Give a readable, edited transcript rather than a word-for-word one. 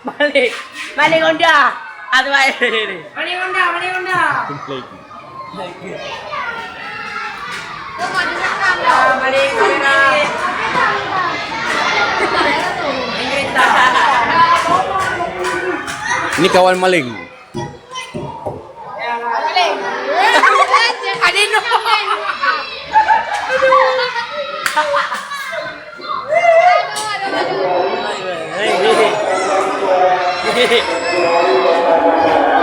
Balik. Balik Honda. Aduh, ini. Balik Honda, balik Honda. Balik kamera. Ini kawan maling. Adino. Hehehe.